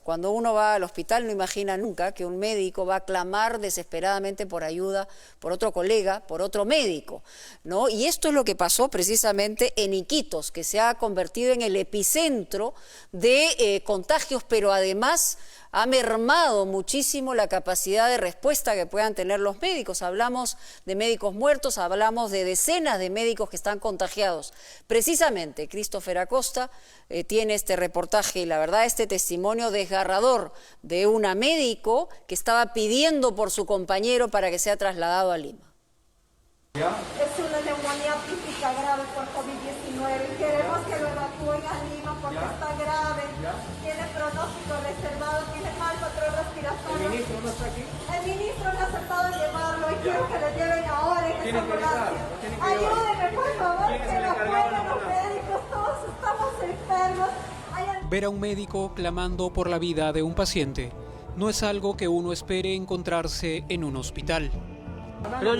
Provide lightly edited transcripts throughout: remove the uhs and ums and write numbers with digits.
Cuando uno va al hospital no imagina nunca que un médico va a clamar desesperadamente por ayuda por otro colega, por otro médico, ¿no? Y esto es lo que pasó precisamente en Iquitos, que se ha convertido en el epicentro de contagios, pero además ha mermado muchísimo la capacidad de respuesta que puedan tener los médicos. Hablamos de médicos muertos, hablamos de decenas de médicos que están contagiados. Precisamente, Christopher Acosta tiene este reportaje y la verdad este testimonio desgarrador de una médico que estaba pidiendo por su compañero para que sea trasladado a Lima. Es una neumonía típica grave por COVID-19. Queremos que lo evacúen a Lima porque está grave. Tiene pronóstico reservado, tiene mal patrón respiratorio. ¿El ministro no está aquí? El ministro no ha aceptado llevarlo y quiero que lo lleven ahora en esa ambulancia. Ayúdenme, por favor, que lo cuiden los médicos. Todos estamos enfermos. Ver a un médico clamando por la vida de un paciente no es algo que uno espere encontrarse en un hospital. El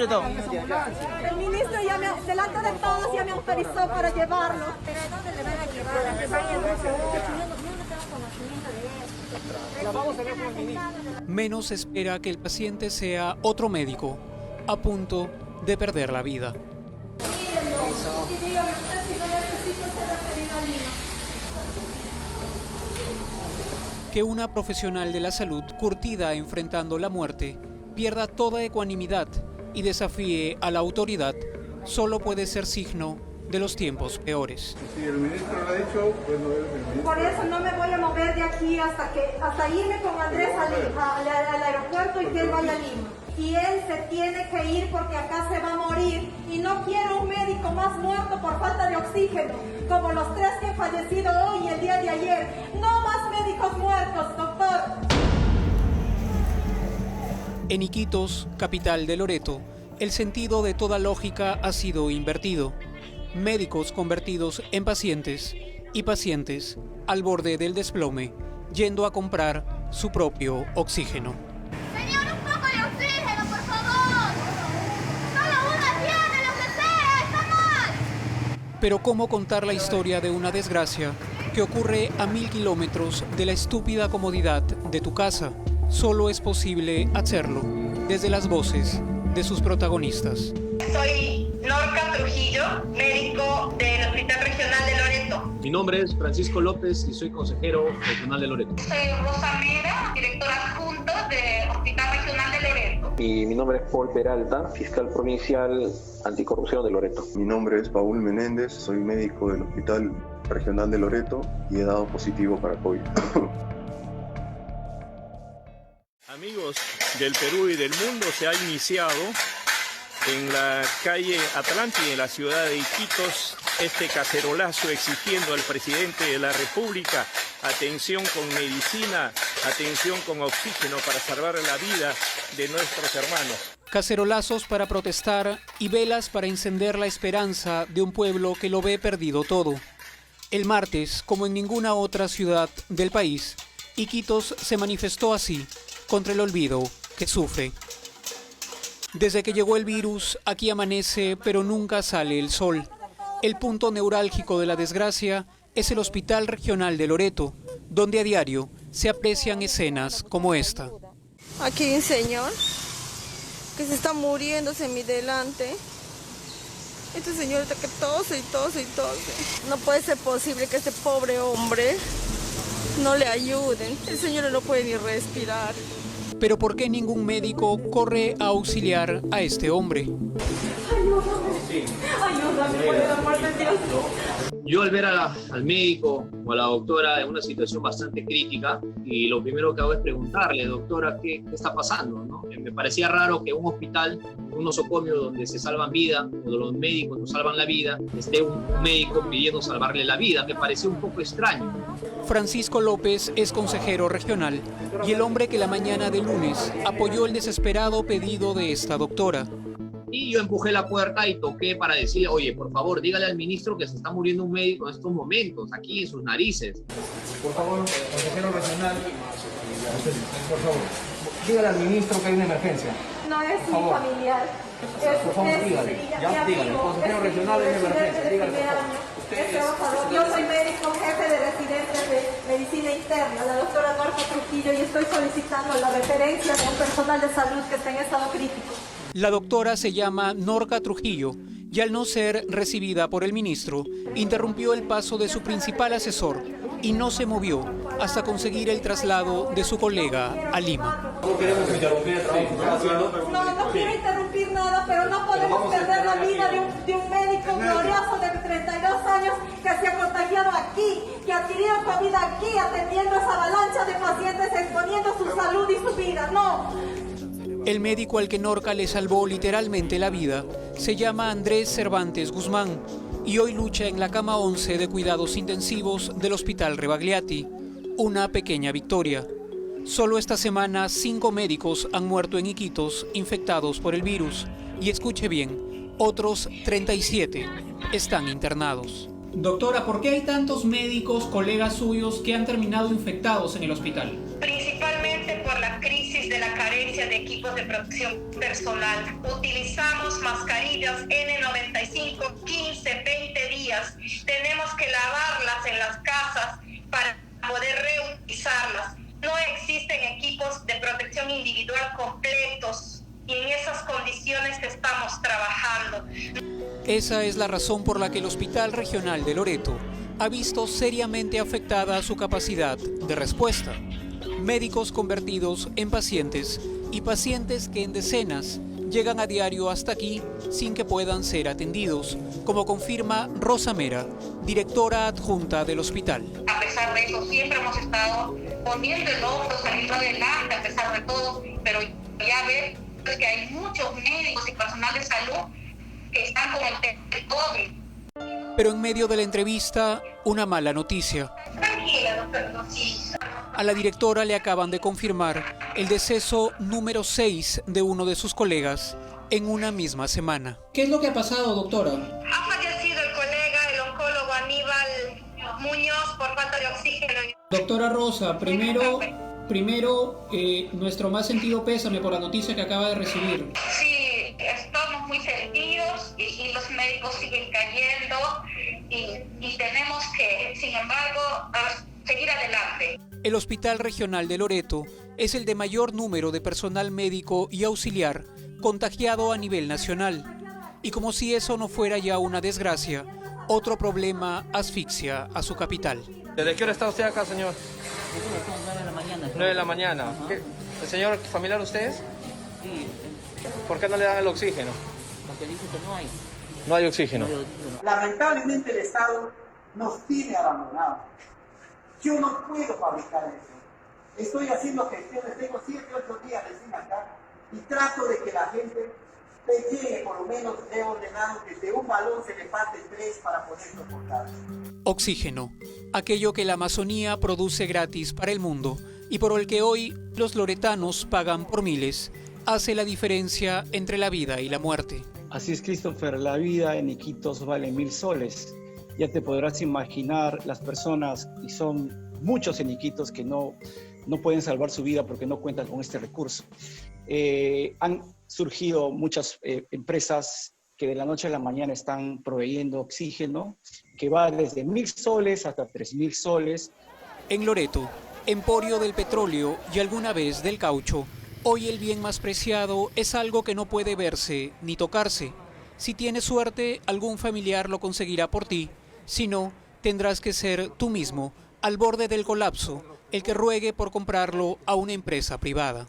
ministro ya delante de todos ya me autorizó para llevarlo. ¿Pero a dónde le van a llevar? ¿A que vaya por favor? Yo no tengo conocimiento de eso. La vamos a ver con el ministro. Menos espera que el paciente sea otro médico a punto de perder la vida. Que una profesional de la salud curtida enfrentando la muerte pierda toda ecuanimidad y desafíe a la autoridad solo puede ser signo de los tiempos peores. Si el ministro lo ha dicho, bueno, el ministro... Por eso no me voy a mover de aquí hasta irme con Andrés al aeropuerto y que él vaya a Lima. Y él se tiene que ir porque acá se va a morir. Y no quiero un médico más muerto por falta de oxígeno, como los 3 que han fallecido hoy y el día de ayer. No más médicos muertos, doctor. En Iquitos, capital de Loreto, el sentido de toda lógica ha sido invertido. Médicos convertidos en pacientes y pacientes al borde del desplome, yendo a comprar su propio oxígeno. Señor, un poco de oxígeno, por favor. Solo una tiene, lo que sea, está mal. Pero ¿cómo contar la historia de una desgracia que ocurre a 1000 kilómetros de la estúpida comodidad de tu casa? Solo es posible hacerlo desde las voces de sus protagonistas. Soy Norca Trujillo, médico del Hospital Regional de Loreto. Mi nombre es Francisco López y soy consejero regional de Loreto. Soy Rosa Mera, directora adjunta del Hospital Regional de Loreto. Y mi nombre es Paul Peralta, fiscal provincial anticorrupción de Loreto. Mi nombre es Paul Menéndez, soy médico del Hospital Regional de Loreto y he dado positivo para COVID. Amigos del Perú y del mundo, se ha iniciado en la calle Atlántida, en la ciudad de Iquitos, este cacerolazo exigiendo al presidente de la República atención con medicina, atención con oxígeno para salvar la vida de nuestros hermanos. Cacerolazos para protestar y velas para encender la esperanza de un pueblo que lo ve perdido todo. El martes, como en ninguna otra ciudad del país, Iquitos se manifestó así, contra el olvido que sufre. Desde que llegó el virus, aquí amanece, pero nunca sale el sol. El punto neurálgico de la desgracia es el Hospital Regional de Loreto, donde a diario se aprecian escenas como esta. Aquí hay un señor que se está muriéndose en mi delante. Este señor está que tose y tose y tose. No puede ser posible que este pobre hombre no le ayuden. El señor no puede ni respirar. Pero ¿por qué ningún médico corre a auxiliar a este hombre? Ayúdame, por el amor de Dios. Yo al ver al médico o a la doctora en una situación bastante crítica, y lo primero que hago es preguntarle, doctora, ¿qué está pasando? ¿No? Me parecía raro que un hospital, un nosocomio donde se salvan vidas, donde los médicos nos salvan la vida, esté un médico pidiendo salvarle la vida. Me pareció un poco extraño. Francisco López es consejero regional y el hombre que la mañana de lunes apoyó el desesperado pedido de esta doctora. Y yo empujé la puerta y toqué para decirle, oye, por favor, dígale al ministro que se está muriendo un médico en estos momentos, aquí en sus narices. Por favor, consejero regional, por favor, dígale al ministro que hay una emergencia. No es mi familiar. Por favor, dígale. Ya dígale, consejero regional hay una emergencia, dígale, por favor. Yo soy médico jefe de residencia de medicina interna, la doctora Norca Trujillo. Trujillo y estoy solicitando la referencia de un personal de salud que está en estado crítico. La doctora se llama Norca Trujillo y al no ser recibida por el ministro, interrumpió el paso de su principal asesor y no se movió hasta conseguir el traslado de su colega a Lima. No queremos interrumpir el trabajo que está haciendo. No quiero interrumpir nada, pero no podemos perder la vida de un médico glorioso de 32 años que se ha contagiado aquí, que ha adquirido COVID aquí, atendiendo esa avalancha de pacientes, exponiendo su salud y su vida. No. El médico al que Norca le salvó literalmente la vida se llama Andrés Cervantes Guzmán y hoy lucha en la cama 11 de cuidados intensivos del Hospital Rebagliati. Una pequeña victoria. Solo esta semana 5 médicos han muerto en Iquitos infectados por el virus y escuche bien, otros 37 están internados. Doctora, ¿por qué hay tantos médicos, colegas suyos, que han terminado infectados en el hospital? Principalmente por la crisis de la carencia de equipos de protección personal. Utilizamos mascarillas N95 15, 20 días. Tenemos que lavarlas en las casas para poder reutilizarlas. No existen equipos de protección individual completos y en esas condiciones estamos trabajando. Esa es la razón por la que el Hospital Regional de Loreto ha visto seriamente afectada su capacidad de respuesta. Médicos convertidos en pacientes y pacientes que en decenas llegan a diario hasta aquí sin que puedan ser atendidos, como confirma Rosa Mera, directora adjunta del hospital. A pesar de eso, siempre hemos estado poniendo el hombro, saliendo adelante a pesar de todo, pero ya ves que hay muchos médicos y personal de salud que están con el COVID. Pero en medio de la entrevista, una mala noticia. Tranquila, doctor, no, sí. A la directora le acaban de confirmar el deceso número 6 de uno de sus colegas en una misma semana. ¿Qué es lo que ha pasado, doctora? Ha fallecido el colega, el oncólogo Aníbal Muñoz, por falta de oxígeno. Doctora Rosa, primero nuestro más sentido pésame por la noticia que acaba de recibir. Sí, estamos muy sentidos y los médicos siguen cayendo y tenemos que, sin embargo, seguir adelante. El Hospital Regional de Loreto es el de mayor número de personal médico y auxiliar contagiado a nivel nacional. Y como si eso no fuera ya una desgracia, otro problema asfixia a su capital. ¿Desde qué hora está usted acá, señor? 9 de la mañana. 9 de la mañana. ¿El señor familiar ustedes? Sí. ¿Por qué no le dan el oxígeno? Porque dice que no hay. No hay oxígeno. Lamentablemente el Estado nos tiene abandonados. Yo no puedo fabricar eso. Estoy haciendo gestiones, tengo 7, 8 días recién acá y trato de que la gente te llegue, por lo menos he ordenado que de un balón se le parte 3 para poder soportar. Oxígeno, aquello que la Amazonía produce gratis para el mundo y por el que hoy los loretanos pagan por miles, hace la diferencia entre la vida y la muerte. Así es, Christopher, la vida en Iquitos vale 1000 soles. Ya te podrás imaginar las personas, y son muchos en Iquitos que no pueden salvar su vida porque no cuentan con este recurso. Han surgido muchas empresas que de la noche a la mañana están proveyendo oxígeno, que va desde 1000 soles hasta 3000 soles. En Loreto, emporio del petróleo y alguna vez del caucho, hoy el bien más preciado es algo que no puede verse ni tocarse. Si tienes suerte, algún familiar lo conseguirá por ti. Si no, tendrás que ser tú mismo, al borde del colapso, el que ruegue por comprarlo a una empresa privada.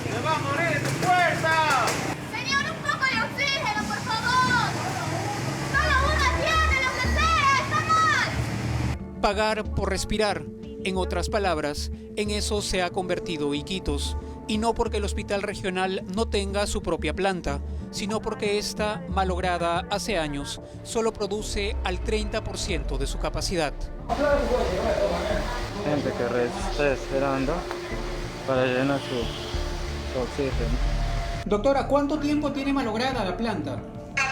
¡Me va a morir de tu fuerza! Señor, un poco de oxígeno, por favor. Solo una tiene, lo que sea, está mal. Pagar por respirar. En otras palabras, en eso se ha convertido Iquitos, y no porque el hospital regional no tenga su propia planta, sino porque esta, malograda hace años, solo produce al 30% de su capacidad. Gente que está esperando para llenar su oxígeno. Doctora, ¿cuánto tiempo tiene malograda la planta?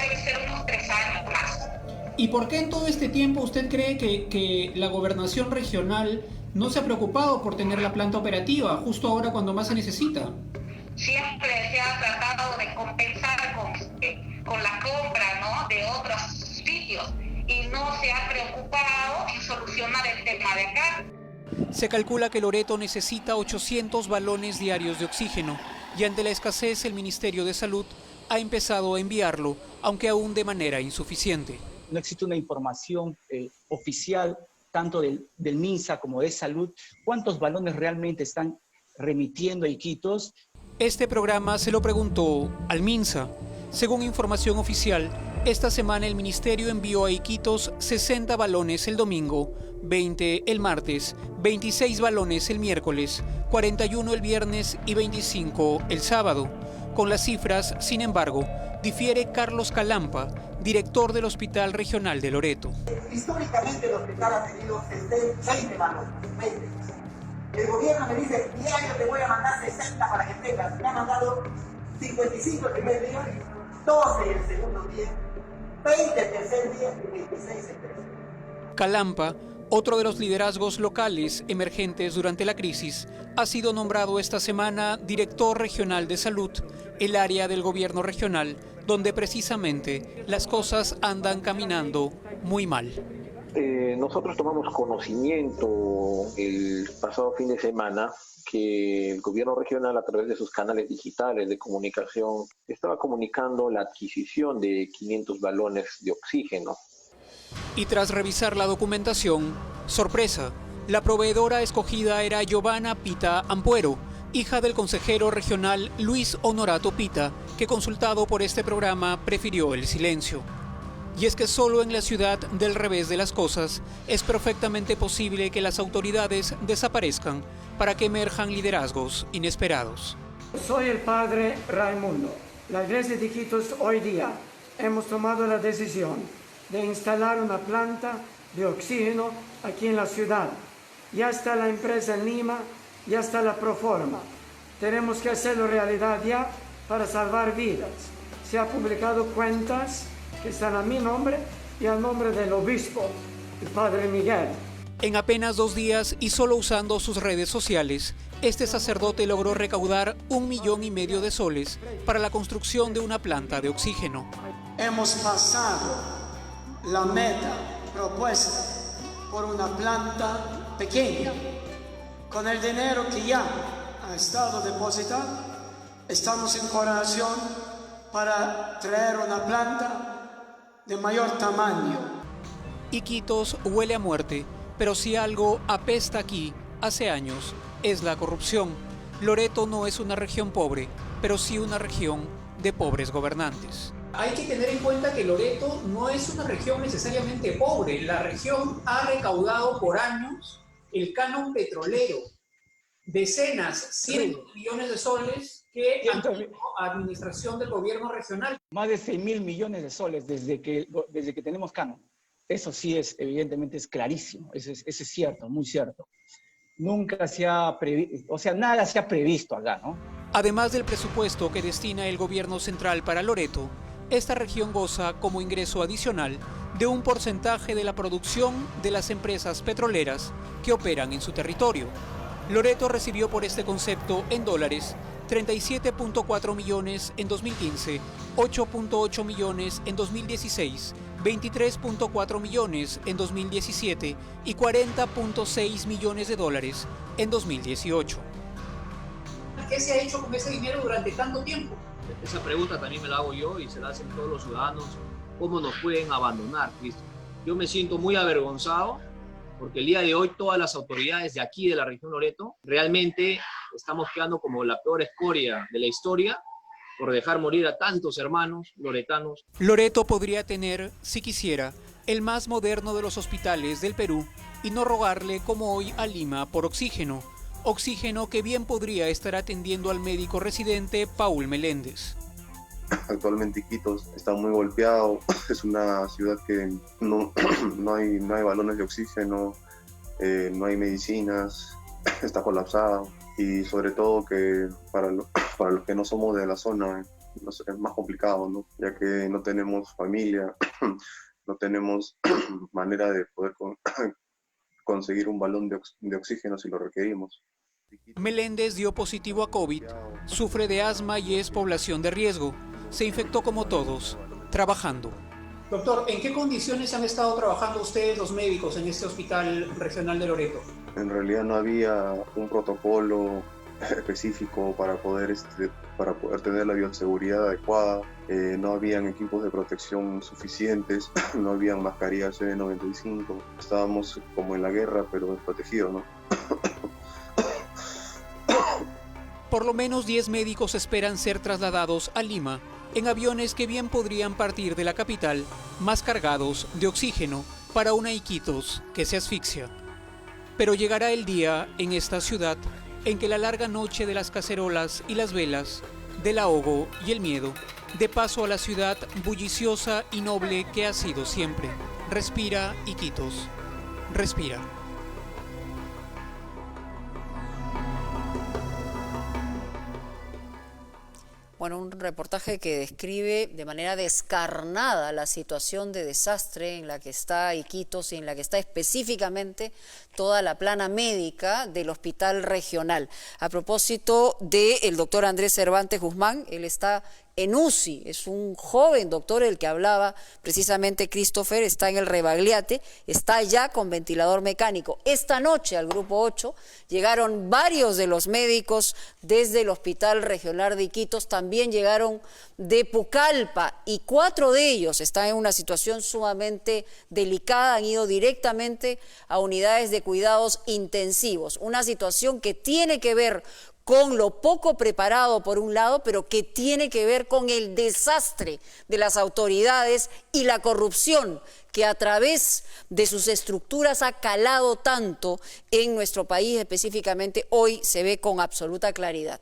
Debe ser unos 3 años más. ¿Y por qué en todo este tiempo usted cree que la gobernación regional no se ha preocupado por tener la planta operativa justo ahora cuando más se necesita? Siempre se ha tratado de compensar con la compra, ¿no?, de otros sitios y no se ha preocupado en solucionar el tema de acá. Se calcula que Loreto necesita 800 balones diarios de oxígeno y ante la escasez el Ministerio de Salud ha empezado a enviarlo, aunque aún de manera insuficiente. No existe una información oficial, tanto del MINSA como de Salud, cuántos balones realmente están remitiendo a Iquitos. Este programa se lo preguntó al MINSA. Según información oficial, esta semana el ministerio envió a Iquitos 60 balones el domingo, 20 el martes, 26 balones el miércoles, 41 el viernes y 25 el sábado. Con las cifras, sin embargo, difiere Carlos Calampa, director del Hospital Regional de Loreto. Históricamente el hospital ha tenido 20 balones, 20. El gobierno me dice, diario te voy a mandar 60 para que tengas. Me ha mandado 55 el primer día, 12 el segundo día, 20 el tercer día y 26 el tercer. Calampa, otro de los liderazgos locales emergentes durante la crisis, ha sido nombrado esta semana director regional de salud, el área del gobierno regional, donde precisamente las cosas andan caminando muy mal. Nosotros tomamos conocimiento el pasado fin de semana que el gobierno regional, a través de sus canales digitales de comunicación, estaba comunicando la adquisición de 500 balones de oxígeno. Y tras revisar la documentación, sorpresa, la proveedora escogida era Giovanna Pita Ampuero, hija del consejero regional Luis Honorato Pita, que consultado por este programa prefirió el silencio. Y es que solo en la ciudad del revés de las cosas es perfectamente posible que las autoridades desaparezcan para que emerjan liderazgos inesperados. Soy el padre Raimundo. La iglesia de Iquitos hoy día hemos tomado la decisión de instalar una planta de oxígeno aquí en la ciudad. Ya está la empresa en Lima, ya está la proforma. Tenemos que hacerlo realidad ya para salvar vidas. Se han publicado cuentas que están a mi nombre y al nombre del obispo, el padre Miguel. En apenas 2 días y solo usando sus redes sociales, este sacerdote logró recaudar 1,5 millones de soles para la construcción de una planta de oxígeno. Hemos pasado la meta propuesta por una planta pequeña. Con el dinero que ya ha estado depositado, estamos en coordinación para traer una planta de mayor tamaño. Iquitos huele a muerte, pero si algo apesta aquí hace años es la corrupción. Loreto no es una región pobre, pero sí una región de pobres gobernantes. Hay que tener en cuenta que Loreto no es una región necesariamente pobre. La región ha recaudado por años el canon petrolero, decenas, cientos de millones de soles que administración del gobierno regional. Más de 6.000 millones de soles desde que tenemos canon. Eso sí es, evidentemente, es clarísimo. Eso es cierto, muy cierto. Nunca se ha previsto, o sea, nada se ha previsto acá, ¿no? Además del presupuesto que destina el gobierno central para Loreto, esta región goza como ingreso adicional de un porcentaje de la producción de las empresas petroleras que operan en su territorio. Loreto recibió por este concepto en dólares 37.4 millones en 2015, 8.8 millones en 2016, 23.4 millones en 2017 y 40.6 millones de dólares en 2018. ¿Qué se ha hecho con ese dinero durante tanto tiempo? Esa pregunta también me la hago yo y se la hacen todos los ciudadanos. ¿Cómo nos pueden abandonar, Cristo? Yo me siento muy avergonzado porque el día de hoy todas las autoridades de aquí, de la región Loreto, realmente estamos quedando como la peor escoria de la historia por dejar morir a tantos hermanos loretanos. Loreto podría tener, si quisiera, el más moderno de los hospitales del Perú y no rogarle como hoy a Lima por oxígeno. Oxígeno que bien podría estar atendiendo al médico residente Paul Meléndez. Actualmente Iquitos está muy golpeado, es una ciudad que no hay balones de oxígeno, no hay medicinas, está colapsado y sobre todo que para los que no somos de la zona es más complicado, ¿no? Ya que no tenemos familia, no tenemos manera de poder conseguir un balón de oxígeno si lo requerimos. Meléndez dio positivo a COVID, sufre de asma y es población de riesgo. Se infectó como todos, trabajando. Doctor, ¿en qué condiciones han estado trabajando ustedes los médicos en este hospital regional de Loreto? En realidad no había un protocolo específico para poder tener la bioseguridad adecuada, no habían equipos de protección suficientes, no habían mascarillas N95, estábamos como en la guerra pero desprotegidos, ¿no? Por lo menos 10 médicos esperan ser trasladados a Lima en aviones que bien podrían partir de la capital más cargados de oxígeno para una Iquitos que se asfixia. Pero llegará el día en esta ciudad en que la larga noche de las cacerolas y las velas, del ahogo y el miedo, dé paso a la ciudad bulliciosa y noble que ha sido siempre. Respira, Iquitos, respira. Bueno, un reportaje que describe de manera descarnada la situación de desastre en la que está Iquitos y en la que está específicamente toda la plana médica del hospital regional. A propósito del doctor Andrés Cervantes Guzmán, él está en UCI, es un joven doctor el que hablaba precisamente Christopher, está en el Rebagliate, está ya con ventilador mecánico. Esta noche al Grupo 8 llegaron varios de los médicos desde el Hospital Regional de Iquitos, también llegaron de Pucallpa y 4 de ellos están en una situación sumamente delicada, han ido directamente a unidades de cuidados intensivos, una situación que tiene que ver con lo poco preparado por un lado, pero que tiene que ver con el desastre de las autoridades y la corrupción que a través de sus estructuras ha calado tanto en nuestro país, específicamente hoy se ve con absoluta claridad.